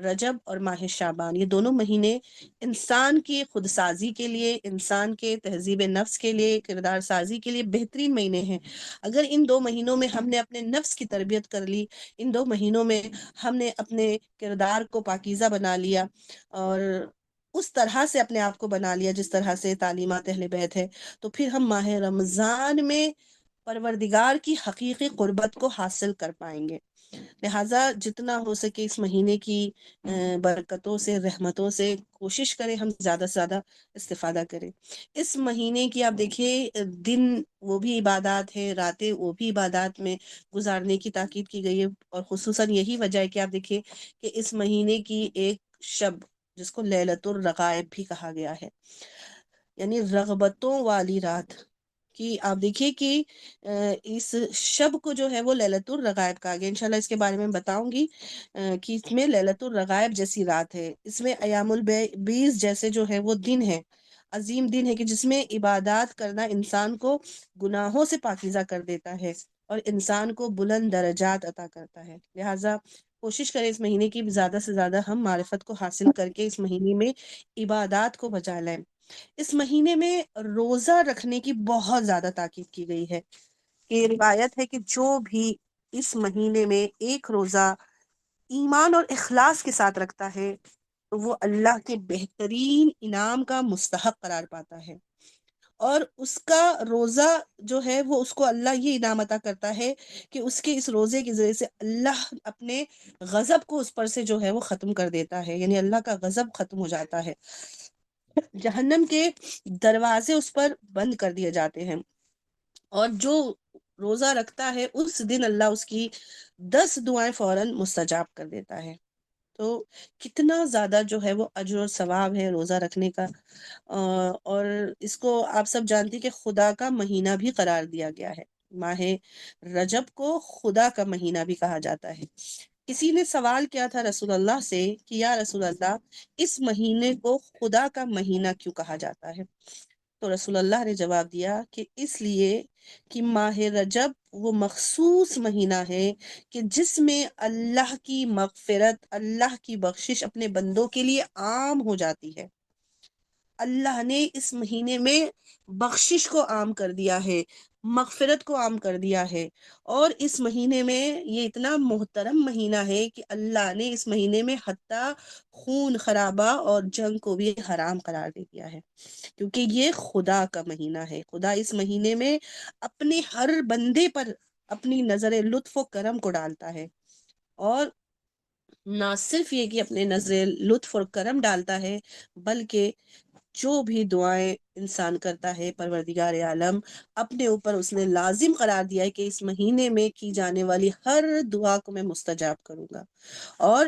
رجب اور ماہ شعبان، یہ دونوں مہینے انسان کی خود سازی کے لیے، انسان کے تہذیب نفس کے لیے، کردار سازی کے لیے بہترین مہینے ہیں۔ اگر ان 2 مہینوں میں ہم نے اپنے نفس کی تربیت کر لی، ان 2 مہینوں میں ہم نے اپنے کردار کو پاکیزہ بنا لیا اور اس طرح سے اپنے آپ کو بنا لیا جس طرح سے تعلیمات اہل بیت ہے، تو پھر ہم ماہ رمضان میں پروردگار کی حقیقی قربت کو حاصل کر پائیں گے۔ لہٰذا جتنا ہو سکے اس مہینے کی برکتوں سے، رحمتوں سے کوشش کریں ہم زیادہ سے زیادہ استفادہ کریں۔ اس مہینے کی آپ دیکھیے دن وہ بھی عبادات ہے، راتیں وہ بھی عبادات میں گزارنے کی تاکید کی گئی ہے، اور خصوصاً یہی وجہ ہے کہ آپ دیکھیے کہ اس مہینے کی ایک شب جس کو لیلۃ الرغائب بھی کہا گیا ہے، یعنی رغبتوں والی رات کی، آپ دیکھیے کہ اس شب کو جو ہے وہ لیلۃ الرغائب کہا گیا۔ انشاءاللہ اس کے بارے میں بتاؤں گی کہ اس میں لیلۃ الرغائب جیسی رات ہے، اس میں ایام البیض جیسے جو ہے وہ دن ہے، عظیم دن ہے کہ جس میں عبادات کرنا انسان کو گناہوں سے پاکیزہ کر دیتا ہے اور انسان کو بلند درجات عطا کرتا ہے۔ لہٰذا کوشش کریں اس مہینے کی زیادہ سے زیادہ ہم معرفت کو حاصل کر کے اس مہینے میں عبادات کو بجا لائیں۔ اس مہینے میں روزہ رکھنے کی بہت زیادہ تاکید کی گئی ہے، کہ روایت ہے کہ جو بھی اس مہینے میں ایک روزہ ایمان اور اخلاص کے ساتھ رکھتا ہے تو وہ اللہ کے بہترین انعام کا مستحق قرار پاتا ہے، اور اس کا روزہ جو ہے وہ اس کو اللہ یہ انعام عطا کرتا ہے کہ اس کے اس روزے کے ذریعے سے اللہ اپنے غضب کو اس پر سے جو ہے وہ ختم کر دیتا ہے، یعنی اللہ کا غضب ختم ہو جاتا ہے، جہنم کے دروازے اس پر بند کر دیے جاتے ہیں، اور جو روزہ رکھتا ہے اس دن اللہ اس کی 10 دعائیں فوراً مستجاب کر دیتا ہے۔ تو کتنا زیادہ جو ہے وہ اجر و ثواب ہے روزہ رکھنے کا، اور اس کو آپ سب جانتی کہ خدا کا مہینہ بھی قرار دیا گیا ہے، ماہ رجب کو خدا کا مہینہ بھی کہا جاتا ہے۔ کسی نے سوال کیا تھا رسول اللہ سے کہ یا رسول اللہ اس مہینے کو خدا کا مہینہ کیوں کہا جاتا ہے؟ تو رسول اللہ نے جواب دیا کہ اس لیے کہ ماہ رجب وہ مخصوص مہینہ ہے کہ جس میں اللہ کی مغفرت، اللہ کی بخشش اپنے بندوں کے لیے عام ہو جاتی ہے۔ اللہ نے اس مہینے میں بخشش کو عام کر دیا ہے، مغفرت کو عام کر دیا ہے، اور اس مہینے میں یہ اتنا محترم مہینہ ہے کہ اللہ نے اس مہینے میں حتیٰ خون خرابہ اور جنگ کو بھی حرام قرار دے دیا ہے، کیونکہ یہ خدا کا مہینہ ہے۔ خدا اس مہینے میں اپنے ہر بندے پر اپنی نظر لطف و کرم کو ڈالتا ہے، اور نہ صرف یہ کہ اپنے نظر لطف اور کرم ڈالتا ہے، بلکہ جو بھی دعائیں انسان کرتا ہے پروردگار عالم اپنے اوپر اس نے لازم قرار دیا ہے کہ اس مہینے میں کی جانے والی ہر دعا کو میں مستجاب کروں گا، اور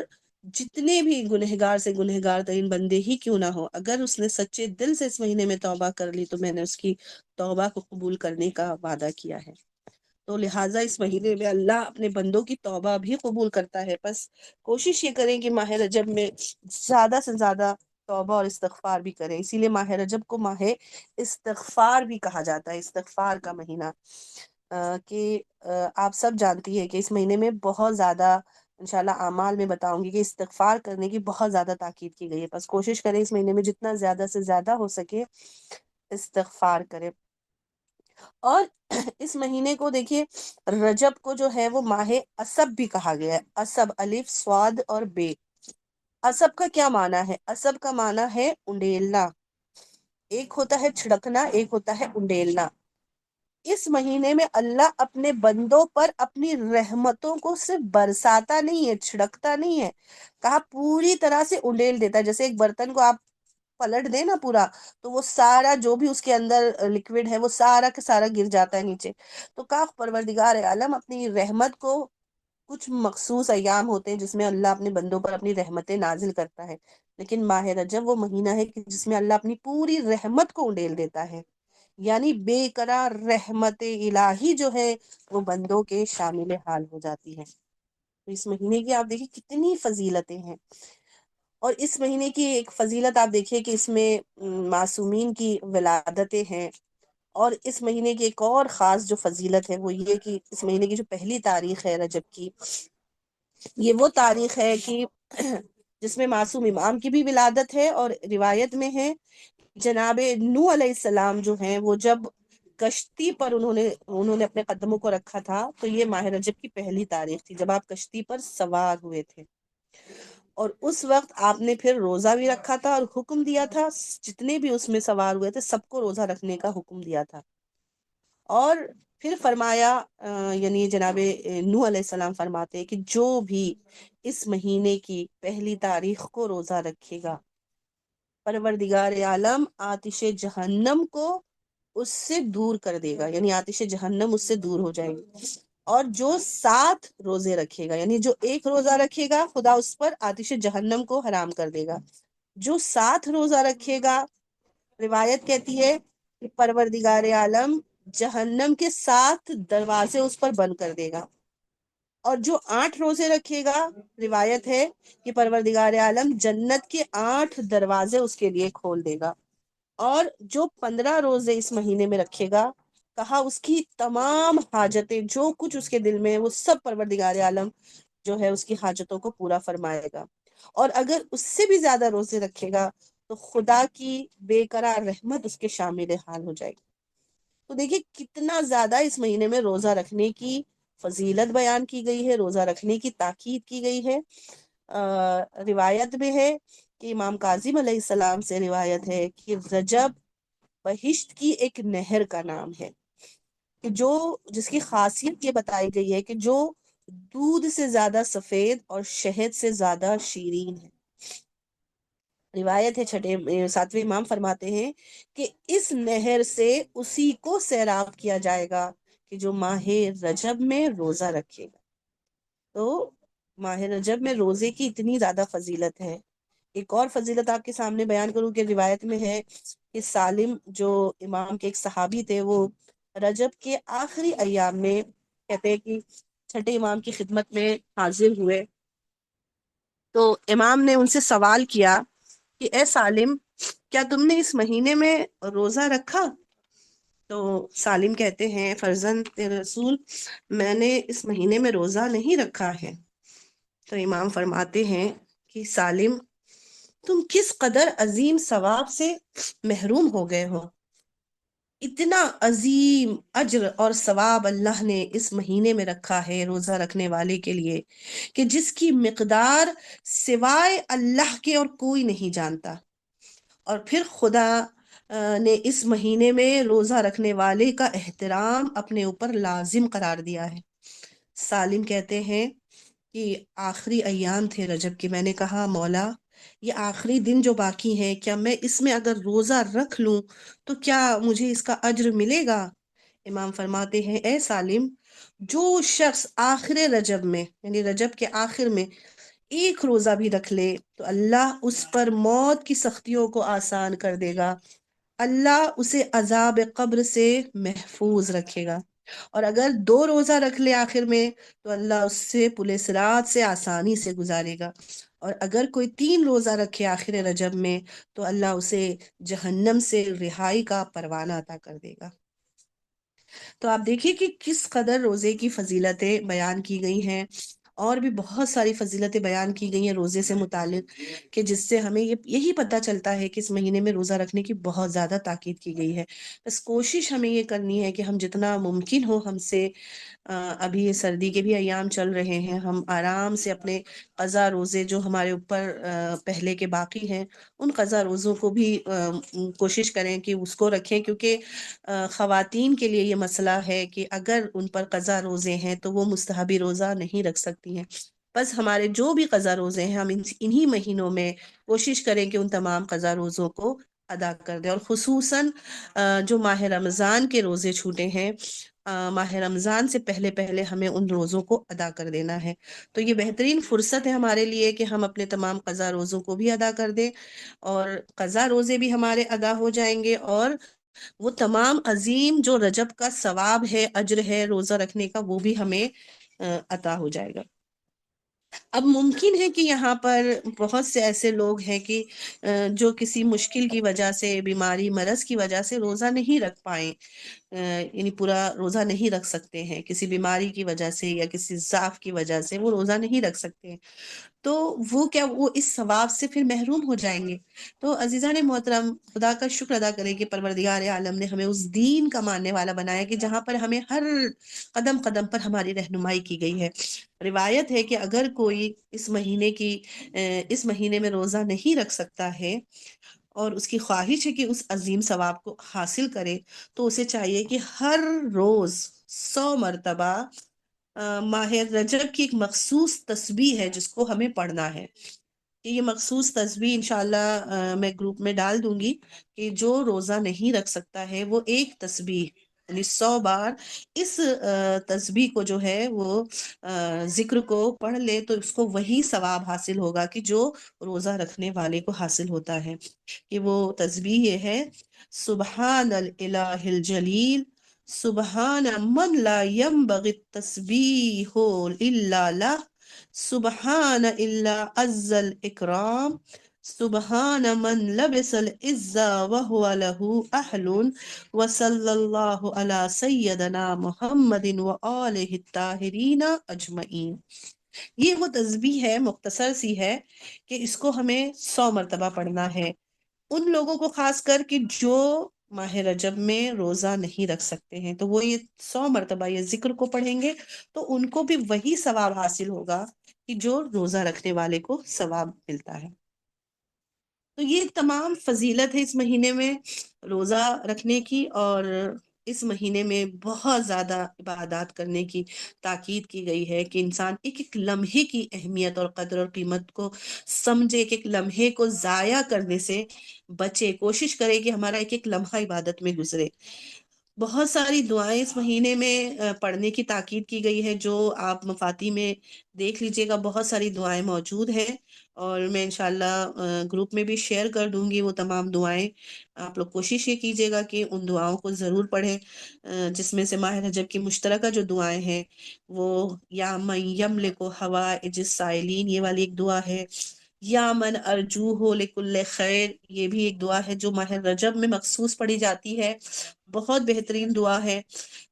جتنے بھی گنہگار سے گنہگار ترین بندے ہی کیوں نہ ہو، اگر اس نے سچے دل سے اس مہینے میں توبہ کر لی تو میں نے اس کی توبہ کو قبول کرنے کا وعدہ کیا ہے۔ تو لہٰذا اس مہینے میں اللہ اپنے بندوں کی توبہ بھی قبول کرتا ہے، بس کوشش یہ کریں کہ ماہ رجب میں زیادہ سے زیادہ توبہ اور استغفار بھی کریں، اسی لیے ماہ رجب کو ماہ استغفار بھی کہا جاتا ہے، استغفار کا مہینہ، کہ آپ سب جانتی ہے کہ اس مہینے میں بہت زیادہ انشاءاللہ اعمال میں بتاؤں گی کہ استغفار کرنے کی بہت زیادہ تاکید کی گئی ہے، بس کوشش کریں اس مہینے میں جتنا زیادہ سے زیادہ ہو سکے استغفار کریں۔ اور اس مہینے کو دیکھیے رجب کو جو ہے وہ ماہ اسب بھی کہا گیا ہے، اسب الف صاد اور بے۔ اسب کا کیا معنی ہے؟ اسب کا معنی ہے انڈیلنا، ایک ہوتا ہے چھڑکنا، ایک ہوتا ہے انڈیلنا۔ اس مہینے میں اللہ اپنے بندوں پر اپنی رحمتوں کو صرف برساتا نہیں ہے، چھڑکتا نہیں ہے، کہا پوری طرح سے انڈیل دیتا ہے۔ جیسے ایک برتن کو آپ پلٹ دیں نا پورا، تو وہ سارا جو بھی اس کے اندر لکوڈ ہے وہ سارا کا سارا گر جاتا ہے نیچے۔ تو کہا پروردگار عالم اپنی رحمت کو، کچھ مخصوص ایام ہوتے ہیں جس میں اللہ اپنے بندوں پر اپنی رحمتیں نازل کرتا ہے، لیکن ماہ رجب وہ مہینہ ہے کہ جس میں اللہ اپنی پوری رحمت کو انڈیل دیتا ہے، یعنی بے قرار رحمت الہی جو ہے وہ بندوں کے شامل حال ہو جاتی ہے۔ تو اس مہینے کی آپ دیکھیں کتنی فضیلتیں ہیں، اور اس مہینے کی ایک فضیلت آپ دیکھیے کہ اس میں معصومین کی ولادتیں ہیں، اور اس مہینے کی ایک اور خاص جو فضیلت ہے وہ یہ کہ اس مہینے کی جو پہلی تاریخ ہے رجب کی، یہ وہ تاریخ ہے کہ جس میں معصوم امام کی بھی ولادت ہے، اور روایت میں ہے جناب نوح علیہ السلام جو ہیں وہ جب کشتی پر انہوں نے اپنے قدموں کو رکھا تھا، تو یہ ماہ رجب کی پہلی تاریخ تھی جب آپ کشتی پر سوار ہوئے تھے، اور اس وقت آپ نے پھر روزہ بھی رکھا تھا اور حکم دیا تھا، جتنے بھی اس میں سوار ہوئے تھے سب کو روزہ رکھنے کا حکم دیا تھا، اور پھر فرمایا یعنی جناب نوح علیہ السلام فرماتے ہیں کہ جو بھی اس مہینے کی پہلی تاریخ کو روزہ رکھے گا، پروردگار عالم آتش جہنم کو اس سے دور کر دے گا، یعنی آتش جہنم اس سے دور ہو جائے گی، اور جو 7 روزے رکھے گا، یعنی جو ایک روزہ رکھے گا خدا اس پر آتش جہنم کو حرام کر دے گا، جو 7 روزہ رکھے گا روایت کہتی ہے کہ پروردگار عالم جہنم کے 7 دروازے اس پر بند کر دے گا، اور جو 8 روزے رکھے گا روایت ہے کہ پروردگار عالم جنت کے 8 دروازے اس کے لیے کھول دے گا، اور جو 15 روزے اس مہینے میں رکھے گا، کہا اس کی تمام حاجتیں جو کچھ اس کے دل میں ہے وہ سب پروردگار عالم جو ہے اس کی حاجتوں کو پورا فرمائے گا، اور اگر اس سے بھی زیادہ روزے رکھے گا تو خدا کی بے قرار رحمت اس کے شامل حال ہو جائے گی۔ تو دیکھیے کتنا زیادہ اس مہینے میں روزہ رکھنے کی فضیلت بیان کی گئی ہے، روزہ رکھنے کی تاکید کی گئی ہے۔ روایت میں ہے کہ امام کاظم علیہ السلام سے روایت ہے کہ رجب بہشت کی ایک نہر کا نام ہے، کہ جس کی خاصیت یہ بتائی گئی ہے کہ جو دودھ سے زیادہ سفید اور شہد سے زیادہ شیرین ہے۔ روایت ہے 7ویں امام فرماتے ہیں کہ اس نہر سے اسی کو سیراب کیا جائے گا کہ جو ماہ رجب میں روزہ رکھے گا۔ تو ماہ رجب میں روزے کی اتنی زیادہ فضیلت ہے۔ ایک اور فضیلت آپ کے سامنے بیان کروں کہ روایت میں ہے کہ سالم جو امام کے ایک صحابی تھے، وہ رجب کے آخری ایام میں کہتے ہیں کہ چھٹے امام کی خدمت میں حاضر ہوئے، تو امام نے ان سے سوال کیا کہ اے سالم، کیا تم نے اس مہینے میں روزہ رکھا؟ تو سالم کہتے ہیں فرزند رسول، میں نے اس مہینے میں روزہ نہیں رکھا ہے۔ تو امام فرماتے ہیں کہ سالم، تم کس قدر عظیم ثواب سے محروم ہو گئے ہو۔ اتنا عظیم اجر اور ثواب اللہ نے اس مہینے میں رکھا ہے روزہ رکھنے والے کے لیے کہ جس کی مقدار سوائے اللہ کے اور کوئی نہیں جانتا، اور پھر خدا نے اس مہینے میں روزہ رکھنے والے کا احترام اپنے اوپر لازم قرار دیا ہے۔ سالم کہتے ہیں کہ آخری ایام تھے رجب کے، میں نے کہا مولا یہ آخری دن جو باقی ہے، کیا میں اس میں اگر روزہ رکھ لوں تو کیا مجھے اس کا اجر ملے گا؟ امام فرماتے ہیں اے سالم، جو شخص آخر رجب میں یعنی رجب کے آخر میں ایک روزہ بھی رکھ لے تو اللہ اس پر موت کی سختیوں کو آسان کر دے گا، اللہ اسے عذاب قبر سے محفوظ رکھے گا، اور اگر 2 روزہ رکھ لے آخر میں تو اللہ اس سے پل صراط سے آسانی سے گزارے گا، اور اگر کوئی 3 روزہ رکھے آخر رجب میں تو اللہ اسے جہنم سے رہائی کا پروانہ عطا کر دے گا۔ تو آپ دیکھیے کہ کس قدر روزے کی فضیلتیں بیان کی گئی ہیں، اور بھی بہت ساری فضیلتیں بیان کی گئی ہیں روزے سے متعلق، کہ جس سے ہمیں یہی پتہ چلتا ہے کہ اس مہینے میں روزہ رکھنے کی بہت زیادہ تاکید کی گئی ہے۔ بس کوشش ہمیں یہ کرنی ہے کہ ہم جتنا ممکن ہو ہم سے ابھی یہ سردی کے بھی ایام چل رہے ہیں، ہم آرام سے اپنے قضا روزے جو ہمارے اوپر پہلے کے باقی ہیں ان قضا روزوں کو بھی کوشش کریں کہ اس کو رکھیں، کیونکہ خواتین کے لیے یہ مسئلہ ہے کہ اگر ان پر قضا روزے ہیں تو وہ مستحبی روزہ نہیں رکھ سکتی ہیں۔ بس ہمارے جو بھی قضا روزے ہیں ہم انہی مہینوں میں کوشش کریں کہ ان تمام قضا روزوں کو ادا کر دیں، اور خصوصاً جو ماہ رمضان کے روزے چھوٹے ہیں، ماہ رمضان سے پہلے پہلے ہمیں ان روزوں کو ادا کر دینا ہے۔ تو یہ بہترین فرصت ہے ہمارے لیے کہ ہم اپنے تمام قضا روزوں کو بھی ادا کر دیں، اور قضا روزے بھی ہمارے ادا ہو جائیں گے، اور وہ تمام عظیم جو رجب کا ثواب ہے، اجر ہے روزہ رکھنے کا، وہ بھی ہمیں عطا ہو جائے گا۔ اب ممکن ہے کہ یہاں پر بہت سے ایسے لوگ ہیں کہ جو کسی مشکل کی وجہ سے، بیماری مرض کی وجہ سے روزہ نہیں رکھ پائیں، یعنی پورا روزہ نہیں رکھ سکتے ہیں، کسی بیماری کی وجہ سے یا کسی ضعف کی وجہ سے وہ روزہ نہیں رکھ سکتے ہیں، تو وہ کیا وہ اس ثواب سے پھر محروم ہو جائیں گے؟ تو عزیزان محترم، خدا کا شکر ادا کریں کہ پروردگار عالم نے ہمیں اس دین کا ماننے والا بنایا کہ جہاں پر ہمیں ہر قدم قدم پر ہماری رہنمائی کی گئی ہے۔ روایت ہے کہ اگر کوئی اس مہینے میں روزہ نہیں رکھ سکتا ہے اور اس کی خواہش ہے کہ اس عظیم ثواب کو حاصل کرے، تو اسے چاہیے کہ ہر روز 100 مرتبہ ماہ رجب کی ایک مخصوص تسبیح ہے جس کو ہمیں پڑھنا ہے۔ یہ مخصوص تسبیح انشاءاللہ میں گروپ میں ڈال دوں گی کہ جو روزہ نہیں رکھ سکتا ہے وہ ایک تسبیح یعنی 100 بار اس تسبیح کو جو ہے وہ ذکر کو پڑھ لے تو اس کو وہی ثواب حاصل ہوگا کہ جو روزہ رکھنے والے کو حاصل ہوتا ہے۔ کہ وہ تسبیح یہ ہے: سبحان الالہ الجلیل، سبحان من لا ينبغي التسبیح الا لہ، سبحان الا عز الاکرام، سبحان من لبس العزا وهو له اہل، وصلی اللہ علی سیدنا محمد وآلہ الطاہرین اجمعین۔ یہ وہ تسبیح ہے، مختصر سی ہے، کہ اس کو ہمیں 100 مرتبہ پڑھنا ہے۔ ان لوگوں کو خاص کر کہ جو ماہ رجب میں روزہ نہیں رکھ سکتے ہیں، تو وہ یہ 100 مرتبہ یہ ذکر کو پڑھیں گے تو ان کو بھی وہی ثواب حاصل ہوگا کہ جو روزہ رکھنے والے کو ثواب ملتا ہے۔ تو یہ تمام فضیلت ہے اس مہینے میں روزہ رکھنے کی، اور اس مہینے میں بہت زیادہ عبادات کرنے کی تاکید کی گئی ہے کہ انسان ایک ایک لمحے کی اہمیت اور قدر اور قیمت کو سمجھے، ایک ایک لمحے کو ضائع کرنے سے بچے، کوشش کرے کہ ہمارا ایک ایک لمحہ عبادت میں گزرے۔ بہت ساری دعائیں اس مہینے میں پڑھنے کی تاکید کی گئی ہے، جو آپ مفاتی میں دیکھ لیجئے گا، بہت ساری دعائیں موجود ہیں، اور میں انشاءاللہ گروپ میں بھی شیئر کر دوں گی وہ تمام دعائیں۔ آپ لوگ کوشش یہ کیجئے گا کہ ان دعاؤں کو ضرور پڑھیں، جس میں سے ماہ رجب کی مشترکہ جو دعائیں ہیں وہ یا من یملک حوائج السائلین، یہ والی ایک دعا ہے، یا من ارجوہ لکل خیر، یہ بھی ایک دعا ہے جو ماہ رجب میں مخصوص پڑھی جاتی ہے، بہت بہترین دعا ہے،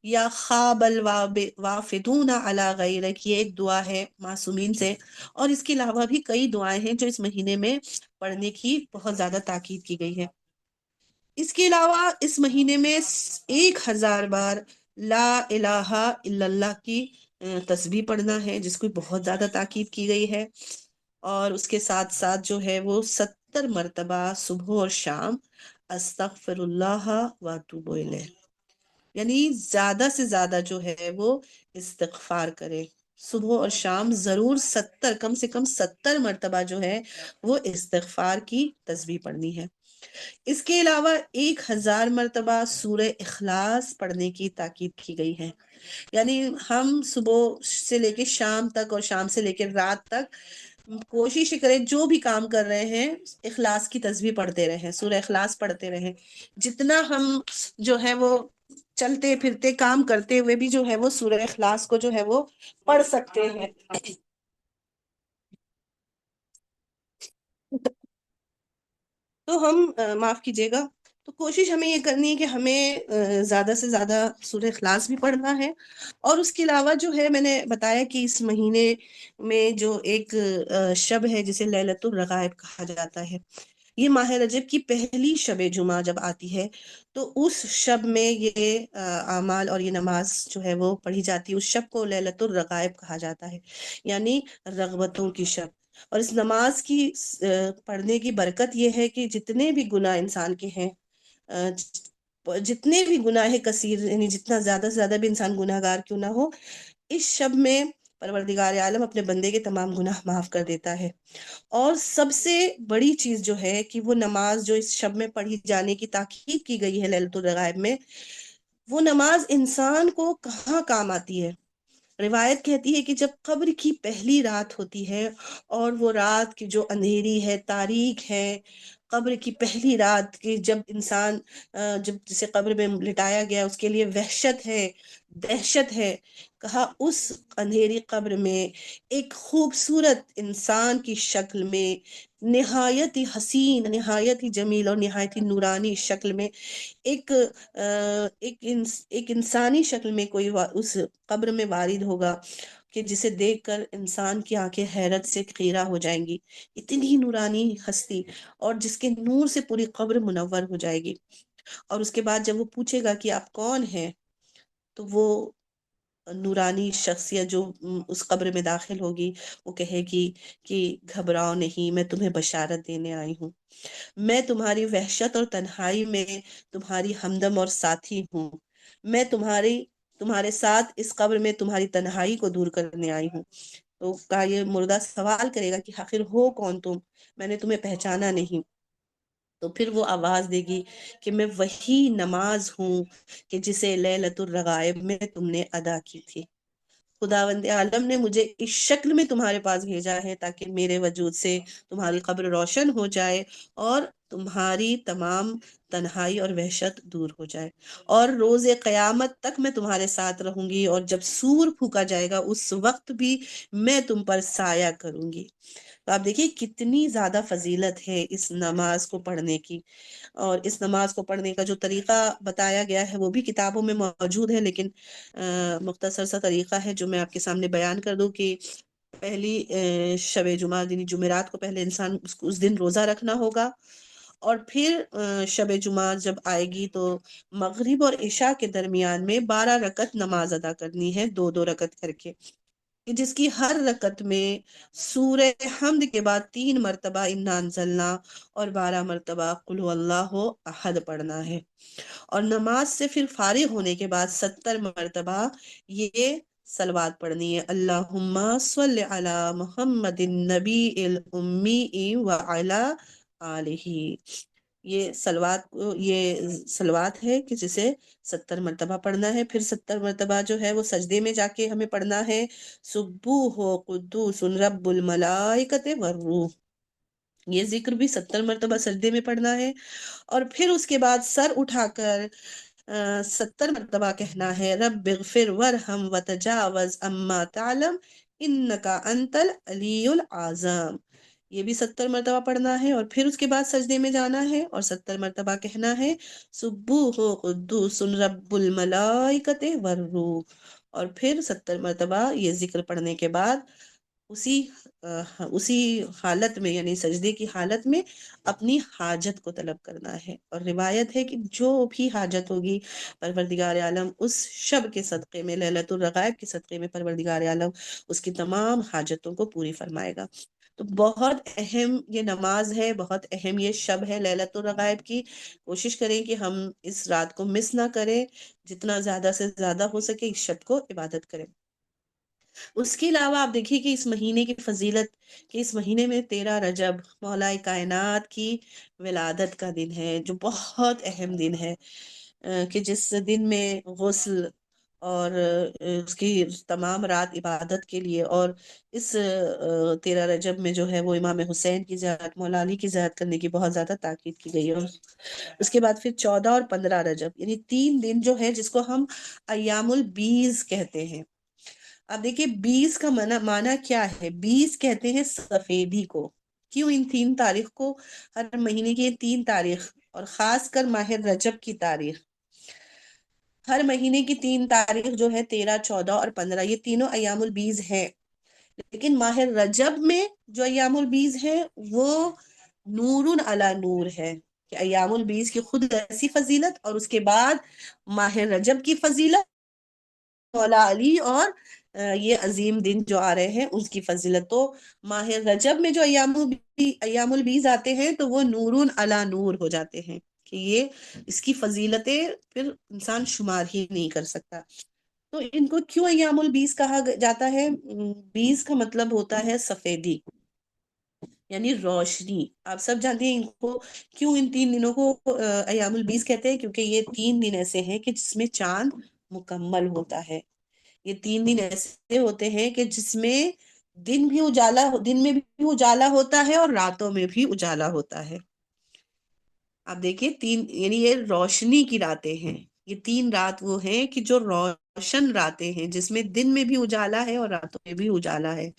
یا خواب الوافدون علی غیرک، یہ ایک دعا ہے معصومین سے، اور اس کے علاوہ بھی کئی دعائیں ہیں جو اس مہینے میں پڑھنے کی بہت زیادہ تاکید کی گئی ہے۔ اس کے علاوہ اس مہینے میں 1000 بار لا الہ الا اللہ کی تسبیح پڑھنا ہے، جس کو بہت زیادہ تاکید کی گئی ہے، اور اس کے ساتھ ساتھ جو ہے وہ 70 مرتبہ صبح اور شام استغفر اللہ واتوب الیہ، یعنی زیادہ سے زیادہ جو ہے وہ استغفار کرے، صبح اور شام ضرور 70، کم سے کم 70 مرتبہ جو ہے وہ استغفار کی تسبیح پڑھنی ہے۔ اس کے علاوہ 1000 مرتبہ سورہ اخلاص پڑھنے کی تاکید کی گئی ہے، یعنی ہم صبح سے لے کے شام تک اور شام سے لے کے رات تک کوشش کریں جو بھی کام کر رہے ہیں اخلاص کی تسبیح پڑھتے رہیں، سورہ اخلاص پڑھتے رہیں، جتنا ہم جو ہے وہ چلتے پھرتے کام کرتے ہوئے بھی جو ہے وہ سورہ اخلاص کو جو ہے وہ پڑھ سکتے ہیں۔ تو ہم معاف کیجیے گا، تو کوشش ہمیں یہ کرنی ہے کہ ہمیں زیادہ سے زیادہ سورہ اخلاص بھی پڑھنا ہے، اور اس کے علاوہ جو ہے میں نے بتایا کہ اس مہینے میں جو ایک شب ہے جسے لیلۃ الرغائب کہا جاتا ہے، یہ ماہ رجب کی پہلی شب جمعہ جب آتی ہے تو اس شب میں یہ اعمال اور یہ نماز جو ہے وہ پڑھی جاتی ہے، اس شب کو لیلۃ الرغائب کہا جاتا ہے، یعنی رغبتوں کی شب۔ اور اس نماز کی پڑھنے کی برکت یہ ہے کہ جتنے بھی گناہ انسان کے ہیں، جتنے بھی گناہ کثیر، یعنی جتنا زیادہ سے زیادہ بھی انسان گناہ گار کیوں نہ ہو، اس شب میں پروردگار عالم اپنے بندے کے تمام گناہ معاف کر دیتا ہے۔ اور سب سے بڑی چیز جو ہے کہ وہ نماز جو اس شب میں پڑھی جانے کی تاکید کی گئی ہے لیلۃ الرغائب میں، وہ نماز انسان کو کہاں کام آتی ہے؟ روایت کہتی ہے کہ جب قبر کی پہلی رات ہوتی ہے اور وہ رات کی جو اندھیری ہے، تاریک ہے، قبر کی پہلی رات کی جب انسان جب جسے قبر میں لٹایا گیا اس کے لیے وحشت ہے، دہشت ہے، کہا اس اندھیری قبر میں ایک خوبصورت انسان کی شکل میں، نہایت ہی حسین، نہایت ہی جمیل اور نہایت ہی نورانی شکل میں ایک ایک انسانی شکل میں کوئی اس قبر میں وارد ہوگا کہ جسے دیکھ کر انسان کی آنکھیں حیرت سے خیرہ ہو جائیں گی، اتنی نورانی ہستی، اور جس کے نور سے پوری قبر منور ہو جائے گی۔ اور اس کے بعد جب وہ پوچھے گا کہ آپ کون ہیں، تو وہ نورانی شخصیت جو اس قبر میں داخل ہوگی وہ کہے گی کہ گھبراؤ نہیں، میں تمہیں بشارت دینے آئی ہوں، میں تمہاری وحشت اور تنہائی میں تمہاری ہمدم اور ساتھی ہوں، میں تمہارے ساتھ اس قبر میں تمہاری تنہائی کو دور کرنے آئی ہوں۔ تو کہا یہ مردہ سوال کرے گا کہ آخر ہو کون تم، میں نے تمہیں پہچانا نہیں۔ تو پھر وہ آواز دے گی کہ میں وہی نماز ہوں کہ جسے لیلۃ الرغائب میں تم نے ادا کی تھی، خداوند عالم نے مجھے اس شکل میں تمہارے پاس بھیجا ہے تاکہ میرے وجود سے تمہاری قبر روشن ہو جائے اور تمہاری تمام تنہائی اور وحشت دور ہو جائے، اور روز قیامت تک میں تمہارے ساتھ رہوں گی، اور جب سور پھونکا جائے گا اس وقت بھی میں تم پر سایہ کروں گی۔ تو آپ دیکھیے کتنی زیادہ فضیلت ہے اس نماز کو پڑھنے کی، اور اس نماز کو پڑھنے کا جو طریقہ بتایا گیا ہے وہ بھی کتابوں میں موجود ہے، لیکن مختصر سا طریقہ ہے جو میں آپ کے سامنے بیان کر دوں کہ پہلی شب جمعہ یعنی جمعرات کو پہلے انسان اس دن روزہ رکھنا ہوگا، اور پھر شب جمعہ جب آئے گی تو مغرب اور عشاء کے درمیان میں 12 رکعت نماز ادا کرنی ہے، دو دو رکعت کر کے، کہ جس کی ہر رکعت میں سورہ حمد کے بعد 3 مرتبہ انا انزلنا اور 12 مرتبہ قل هو اللہ احد پڑھنا ہے، اور نماز سے پھر فارغ ہونے کے بعد 70 مرتبہ یہ صلوات پڑھنی ہے، اللہم صلی علی محمد النبی الامی وعلی آلہ۔ یہ صلوات ہے کہ جسے 70 مرتبہ پڑھنا ہے، پھر 70 مرتبہ جو ہے وہ سجدے میں جا کے ہمیں پڑھنا ہے، سبوح قدوس رب الملائکۃ والروح، یہ ذکر بھی 70 مرتبہ سجدے میں پڑھنا ہے، اور پھر اس کے بعد سر اٹھا کر 70 مرتبہ کہنا ہے رب اغفر ورحم وتجاوز اما تعلم انکا انت العلی العظیم، یہ بھی 70 مرتبہ پڑھنا ہے، اور پھر اس کے بعد سجدے میں جانا ہے اور 70 مرتبہ کہنا ہے سبوح قدوس رب الملائکۃ والروح، اور پھر 70 مرتبہ یہ ذکر پڑھنے کے بعد اسی حالت میں یعنی سجدے کی حالت میں اپنی حاجت کو طلب کرنا ہے، اور روایت ہے کہ جو بھی حاجت ہوگی پروردگار عالم اس شب کے صدقے میں، لیلۃ الرغائب کے صدقے میں پروردگار عالم اس کی تمام حاجتوں کو پوری فرمائے گا۔ تو بہت اہم یہ نماز ہے، بہت اہم یہ شب ہے لیلۃ الرغائب کی، کوشش کریں کہ ہم اس رات کو مس نہ کریں، جتنا زیادہ سے زیادہ ہو سکے اس شب کو عبادت کریں۔ اس کے علاوہ آپ دیکھیے کہ اس مہینے کی فضیلت کہ اس مہینے میں 13 رجب مولا کائنات کی ولادت کا دن ہے، جو بہت اہم دن ہے، کہ جس دن میں غسل اور اس کی تمام رات عبادت کے لیے، اور اس 13 رجب میں جو ہے وہ امام حسین کی زیارت، مولا علی کی زیارت کرنے کی بہت زیادہ تاکید کی گئی ہے، اور اس کے بعد پھر 14 اور 15 رجب یعنی 3 دن جو ہے جس کو ہم ایام البیز کہتے ہیں۔ اب دیکھیے 20 کا معنی کیا ہے؟ 20 کہتے ہیں سفیدی کو۔ کیوں ان 3 تاریخ کو؟ ہر مہینے کی 3 تاریخ اور خاص کر ماہ رجب کی تاریخ، ہر مہینے کی 3 تاریخ جو ہے 13، 14 اور 15 یہ تینوں ایام البیز ہیں، لیکن ماہ رجب میں جو ایام البیز ہے وہ نور علی نور ہے، کہ ایام البیز کی خود ایسی فضیلت، اور اس کے بعد ماہ رجب کی فضیلت، مولا علی اور یہ عظیم دن جو آ رہے ہیں اس کی فضیلت۔ تو ماہ رجب میں جو ایام البیز آتے ہیں تو وہ نور علی نور ہو جاتے ہیں، کہ یہ اس کی فضیلتیں پھر انسان شمار ہی نہیں کر سکتا۔ تو ان کو کیوں ایام البیز کہا جاتا ہے؟ بیز کا مطلب ہوتا ہے سفیدی یعنی روشنی۔ آپ سب جانتے ہیں ان کو کیوں ان 3 دنوں کو ایام البیز کہتے ہیں، کیونکہ یہ 3 دن ایسے ہیں کہ جس میں چاند مکمل ہوتا ہے، یہ 3 دن ایسے ہوتے ہیں کہ جس میں دن میں بھی اجالا ہوتا ہے اور راتوں میں بھی اجالا ہوتا ہے۔ آپ دیکھیے تین، یعنی یہ روشنی کی راتیں ہیں، یہ 3 رات وہ ہیں کہ جو روشن راتیں ہیں، جس میں دن میں بھی اجالا ہے اور راتوں میں بھی اجالا ہے.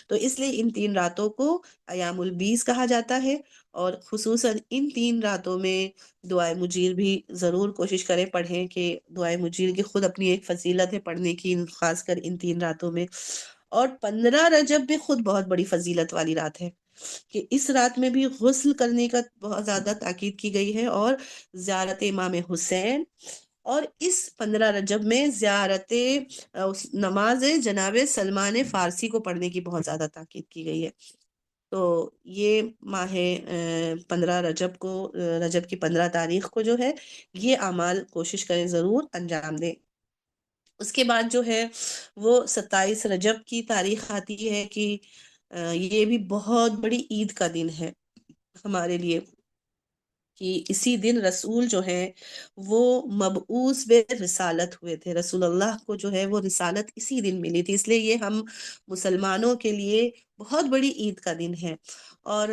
تو اس لیے ان 3 راتوں کو ایام البیس کہا جاتا ہے. اور خصوصاً ان 3 راتوں میں دعائے مجیر بھی ضرور کوشش کریں پڑھیں، کہ دعائے مجیر کی خود اپنی ایک فضیلت ہے پڑھنے کی، خاص کر ان 3 راتوں میں. اور 15 رجب بھی خود بہت بڑی فضیلت والی رات ہے، کہ اس رات میں بھی غسل کرنے کا بہت زیادہ تاکید کی گئی ہے، اور زیارت امام حسین، اور اس 15 رجب میں زیارت نماز جناب سلمان فارسی کو پڑھنے کی بہت زیادہ تاکید کی گئی ہے. تو یہ ماہ 15 رجب کو، رجب کی 15 تاریخ کو جو ہے، یہ اعمال کوشش کریں ضرور انجام دیں. اس کے بعد جو ہے وہ 27 رجب کی تاریخ آتی ہے، کہ یہ بھی بہت بڑی عید کا دن ہے ہمارے لیے، کہ اسی دن رسول جو ہے وہ مبعوث بے رسالت ہوئے تھے. رسول اللہ کو جو ہے وہ رسالت اسی دن ملی تھی، اس لیے یہ ہم مسلمانوں کے لیے بہت بڑی عید کا دن ہے. اور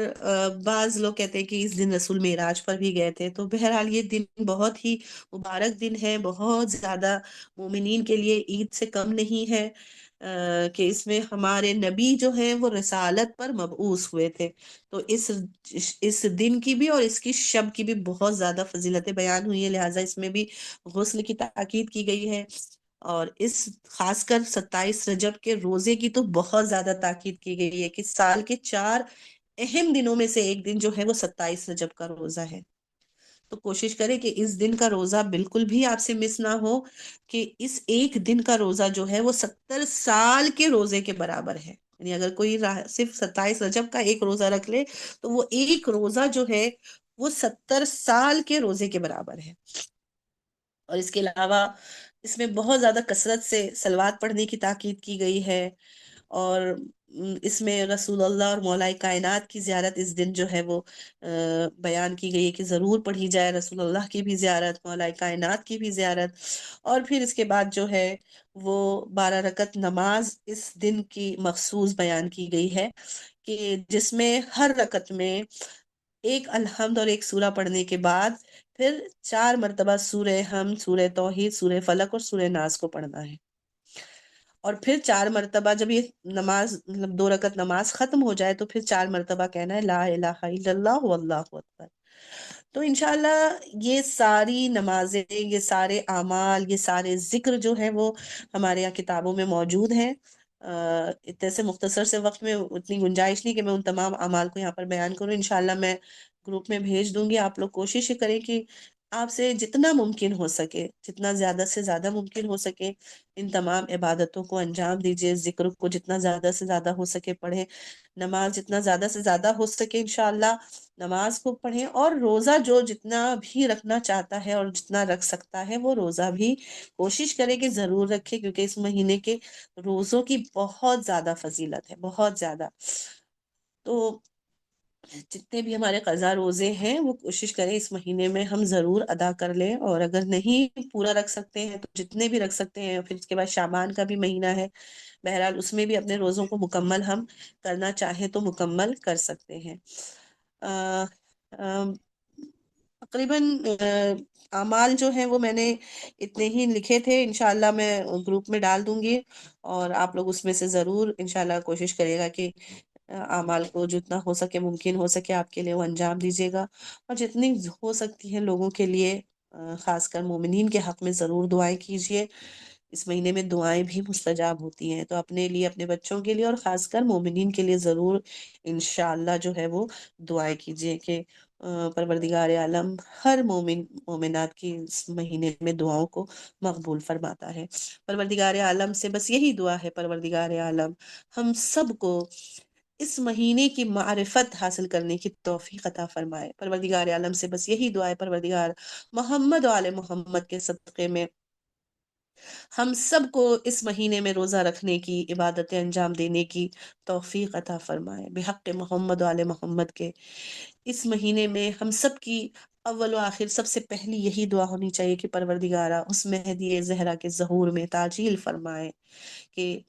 بعض لوگ کہتے ہیں کہ اس دن رسول معراج پر بھی گئے تھے. تو بہرحال یہ دن بہت ہی مبارک دن ہے، بہت زیادہ مومنین کے لیے عید سے کم نہیں ہے، کہ اس میں ہمارے نبی جو ہیں وہ رسالت پر مبعوث ہوئے تھے. تو اس دن کی بھی اور اس کی شب کی بھی بہت زیادہ فضیلتیں بیان ہوئی ہیں، لہٰذا اس میں بھی غسل کی تاکید کی گئی ہے. اور اس خاص کر 27 رجب کے روزے کی تو بہت زیادہ تاکید کی گئی ہے، کہ سال کے 4 اہم دنوں میں سے ایک دن جو ہے وہ 27 رجب کا روزہ ہے. تو کوشش کریں کہ اس دن کا روزہ بالکل بھی آپ سے مس نہ ہو، کہ اس ایک دن کا روزہ جو ہے وہ 70 سال کے روزے کے برابر ہے. یعنی اگر کوئی صرف 27 رجب کا ایک روزہ رکھ لے، تو وہ ایک روزہ جو ہے وہ 70 سال کے روزے کے برابر ہے. اور اس کے علاوہ اس میں بہت زیادہ کثرت سے صلوات پڑھنے کی تاکید کی گئی ہے. اور اس میں رسول اللہ اور مولا کائنات کی زیارت اس دن جو ہے وہ بیان کی گئی ہے، کہ ضرور پڑھی جائے رسول اللہ کی بھی زیارت، مولا کائنات کی بھی زیارت. اور پھر اس کے بعد جو ہے وہ 12 رکعت نماز اس دن کی مخصوص بیان کی گئی ہے، کہ جس میں ہر رکعت میں ایک الحمد اور ایک سورہ پڑھنے کے بعد پھر 4 مرتبہ سورہ حمد، سورہ توحید، سورہ فلق اور سورہ ناس کو پڑھنا ہے. اور پھر 4 مرتبہ جب یہ نماز، مطلب 2 رکعت نماز ختم ہو جائے، تو پھر 4 مرتبہ کہنا ہے لا الہ الا اللہ واللہ اکبر. تو انشاءاللہ یہ ساری نمازیں، یہ سارے اعمال، یہ سارے ذکر جو ہیں وہ ہمارے یہاں کتابوں میں موجود ہیں. اتنے سے مختصر سے وقت میں اتنی گنجائش نہیں کہ میں ان تمام اعمال کو یہاں پر بیان کروں. انشاءاللہ میں گروپ میں بھیج دوں گی. آپ لوگ کوشش کریں کہ آپ سے جتنا ممکن ہو سکے، جتنا زیادہ سے زیادہ ممکن ہو سکے، ان تمام عبادتوں کو انجام دیجیے. ذکر کو جتنا زیادہ سے زیادہ ہو سکے پڑھیں، نماز جتنا زیادہ سے زیادہ ہو سکے انشاءاللہ نماز کو پڑھیں. اور روزہ جو جتنا بھی رکھنا چاہتا ہے اور جتنا رکھ سکتا ہے، وہ روزہ بھی کوشش کرے کہ ضرور رکھے، کیونکہ اس مہینے کے روزوں کی بہت زیادہ فضیلت ہے، بہت زیادہ. تو جتنے بھی ہمارے قضا روزے ہیں وہ کوشش کریں اس مہینے میں ہم ضرور ادا کر لیں. اور اگر نہیں پورا رکھ سکتے ہیں تو جتنے بھی رکھ سکتے ہیں. پھر اس کے بعد شعبان کا بھی مہینہ ہے، بہرحال اس میں بھی اپنے روزوں کو مکمل ہم کرنا چاہیں تو مکمل کر سکتے ہیں. تقریباً اعمال جو ہیں وہ میں نے اتنے ہی لکھے تھے. انشاءاللہ میں گروپ میں ڈال دوں گی، اور آپ لوگ اس میں سے ضرور انشاءاللہ کوشش کرے گا کہ اعمال کو جتنا ہو سکے، ممکن ہو سکے آپ کے لیے وہ انجام دیجیے گا. اور جتنی ہو سکتی ہیں لوگوں کے لیے، خاص کر مومنین کے حق میں ضرور دعائیں کیجیے. اس مہینے میں دعائیں بھی مستجاب ہوتی ہیں. تو اپنے لیے، اپنے بچوں کے لیے، اور خاص کر مومنین کے لیے ضرور انشاءاللہ جو ہے وہ دعائیں کیجیے، کہ پروردگار عالم ہر مومن مومنات کی اس مہینے میں دعاؤں کو مقبول فرماتا ہے. پروردگار عالم سے بس یہی دعا ہے، پروردگار عالم ہم سب کو اس مہینے کی معرفت حاصل کرنے کی توفیق عطا فرمائے. پروردگار عالم سے بس یہی دعا ہے، پروردگار محمد و آل محمد کے صدقے میں ہم سب کو اس مہینے میں روزہ رکھنے کی، عبادتیں انجام دینے کی توفیق عطا فرمائے. بحق محمد و آل محمد کے اس مہینے میں ہم سب کی اول و آخر سب سے پہلی یہی دعا ہونی چاہیے کہ پروردگارہ اس مہدی زہرا کے ظہور میں تعجیل فرمائے، کہ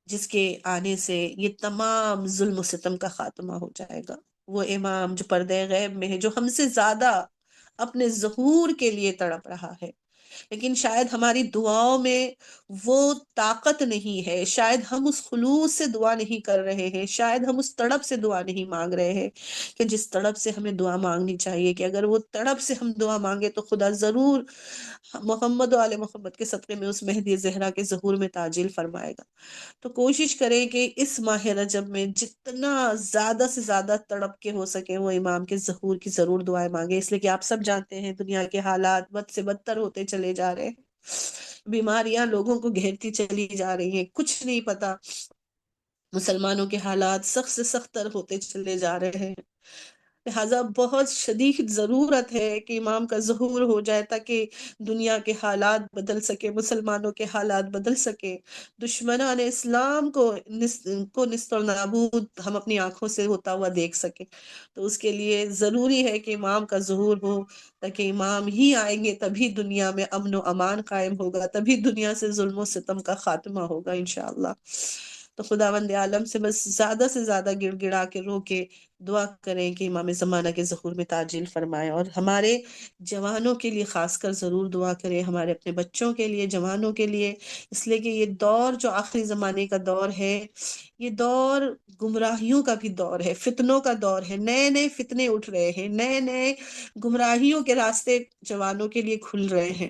جس کے آنے سے یہ تمام ظلم و ستم کا خاتمہ ہو جائے گا. وہ امام جو پردے غیب میں ہے، جو ہم سے زیادہ اپنے ظہور کے لیے تڑپ رہا ہے، لیکن شاید ہماری دعاؤں میں وہ طاقت نہیں ہے، شاید ہم اس خلوص سے دعا نہیں کر رہے ہیں، شاید ہم اس تڑپ سے دعا نہیں مانگ رہے ہیں کہ جس تڑپ سے ہمیں دعا مانگنی چاہیے، کہ اگر وہ تڑپ سے ہم دعا مانگے تو خدا ضرور محمد و آل محمد کے صدقے میں اس مہدی زہرا کے ظہور میں تعجیل فرمائے گا۔ تو کوشش کریں کہ اس ماہ رجب میں جتنا زیادہ سے زیادہ تڑپ کے ہو سکے وہ امام کے ظہور کی ضرور دعائیں مانگے، اس لیے کہ آپ سب جانتے ہیں دنیا کے حالات بد سے بدتر ہوتے چلے جا رہے ہیں، بیماریاں لوگوں کو گھیرتی چلی جا رہی ہیں، کچھ نہیں پتا، مسلمانوں کے حالات سخت سے سخت تر ہوتے چلے جا رہے ہیں، لہٰذا بہت شدید ضرورت ہے کہ امام کا ظہور ہو جائے تاکہ دنیا کے حالات بدل سکے، مسلمانوں کے حالات بدل سکے، دشمنان اسلام کو نست و نابود ہم اپنی آنکھوں سے ہوتا ہوا دیکھ سکیں۔ تو اس کے لیے ضروری ہے کہ امام کا ظہور ہو، تاکہ امام ہی آئیں گے تبھی دنیا میں امن و امان قائم ہوگا، تبھی دنیا سے ظلم و ستم کا خاتمہ ہوگا انشاءاللہ۔ تو خداوند عالم سے بس زیادہ سے زیادہ گڑ گڑا کے رو کے دعا کریں کہ امام زمانہ کے ظہور میں تعجیل فرمائے، اور ہمارے جوانوں کے لیے خاص کر ضرور دعا کریں، ہمارے اپنے بچوں کے لیے، جوانوں کے لیے، اس لیے کہ یہ دور جو آخری زمانے کا دور ہے، یہ دور گمراہیوں کا بھی دور ہے، فتنوں کا دور ہے، نئے نئے فتنے اٹھ رہے ہیں، نئے نئے گمراہیوں کے راستے جوانوں کے لیے کھل رہے ہیں۔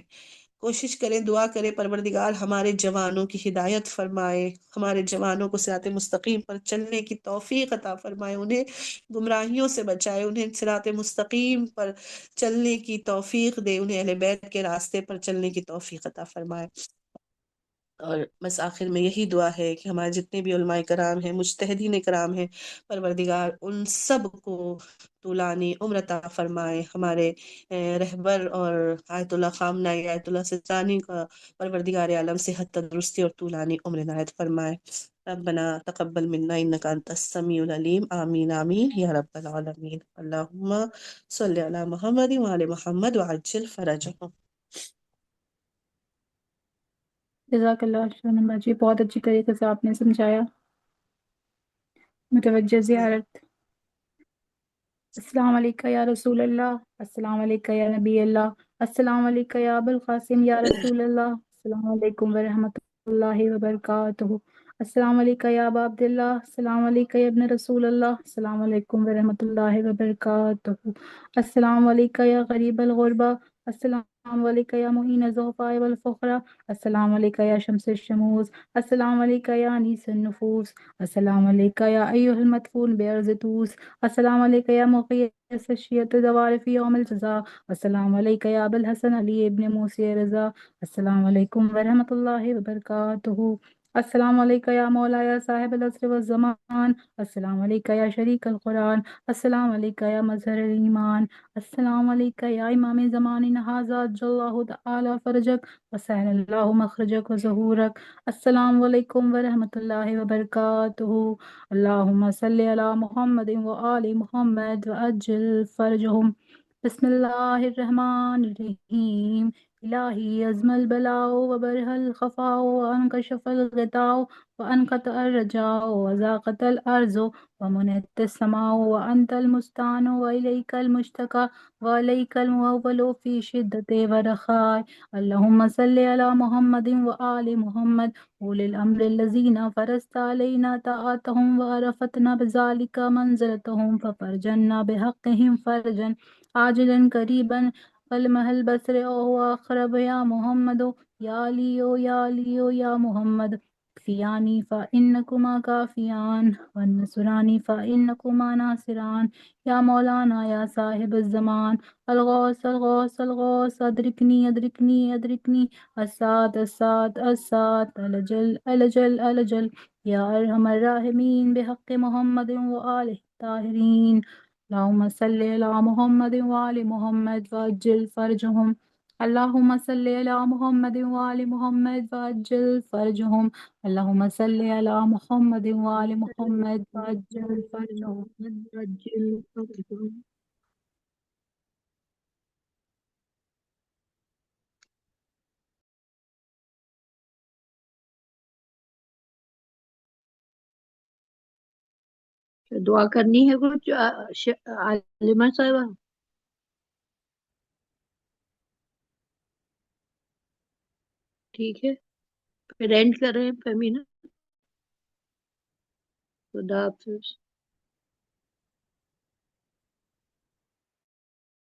کوشش کریں، دعا کریں پروردگار ہمارے جوانوں کی ہدایت فرمائے، ہمارے جوانوں کو صراط مستقیم پر چلنے کی توفیق عطا فرمائے، انہیں گمراہیوں سے بچائے، انہیں صراط مستقیم پر چلنے کی توفیق دے، انہیں اہل بیت کے راستے پر چلنے کی توفیق عطا فرمائے۔ اور بس آخر میں یہی دعا ہے کہ ہمارے جتنے بھی علماء کرام ہیں، مجتہدین کرام ہیں، پروردگار ان سب کو طولانی عمر عطا فرمائے، ہمارے رہبر اور آیت اللہ خامنہ آیت اللہ سچانی کا پروردگار عالم صحت تندرستی اور طولانی عمر عنایت فرمائے۔ ربنا تقبل منا انک انت السمیع العلیم، آمین آمین یا رب العالمین، اللہم صلی علی محمد وعلی محمد وعجل فرجہم۔ جزاک اللہ شرمن باجی، بہت اچھی طریقے سے آپ نے سمجھایا۔ متوجہ زیارت۔ السلام علیکم یا رسول اللہ، السلام علیکم یا نبی اللہ، السلام علیکم یا ابو القاسم یا رسول اللہ، السلام علیکم ورحمۃ اللہ وبرکاتہ، السلام علیکم یا ابا عبداللہ، السلام علیکم یا ابن رسول اللہ، السلام علیکم ورحمۃ اللہ وبرکاتہ، السلام علیکم یا غریب الغربہ، السلام علیکم یا معین الضعفاء والفقراء، السلام علیکم یا شمس الشموس، السلام علیکم یا انیس النفوس، السلام علیکم یا ایھا المدفون بارض طوس، السلام علیکم یا مقیس الشیعۃ دوار فی یوم الجزاء، السلام علیکم یا ابو الحسن علی ابن موسی رضا، السلام علیکم ورحمۃ اللہ وبرکاتہ، السلام علیکم یا مولا یا صاحب العصر والزمان، السلام علیکم یا شریک القرآن، السلام علیکم یا مظہر الایمان، السلام علیکم یا امام زماننا ھذا عجل اللہ تعالی فرجک وسهل اللہ مخرجک وظہورک، السلام علیکم ورحمۃ اللہ وبرکاتہ، اللہم صلی علی محمد وآل محمد وعجل فرجہم، بسم اللہ الرحمن الرحیم، الہی عظم البلاء وبرہ الخفاء وانکشف الغطاء وانقطع الرجاء وضاقت الارض ومنت السماء وانت المستعان والیک المشتکى والیک المؤول فی شدۃ ورخاء، اللہم صلی علی محمد وآل محمد أولي الأمر الذين فرضت علينا طاعتهم وعرفتنا بذلك منزلتهم ففرجنا بحقهم فرجا عاجلا قريبا فلمح البصر وهو أقرب، يا محمد يا علي يا علي يا محمد كفياني فإنكما كافيان والنصراني فإنكما ناصران، يا مولانا يا صاحب الزمان الغوث الغوث الغوث أدركني أدركني أدركني السات السات السات الجل الجل الجل، يا أرحم الراحمين بحق محمد وآله الطاهرين، اللهم صل على محمد وآل محمد وعجل فرجهم، اللهم صل على محمد وآل محمد وعجل فرجهم، اللهم صل على محمد وآل محمد وعجل فرجهم وعجل فرجهم۔ دعا کرنی ہے کچھ عالمہ صاحبہ؟ ٹھیک ہے، پھر اینڈ کر رہے ہیں فہمینا. خدا حافظ.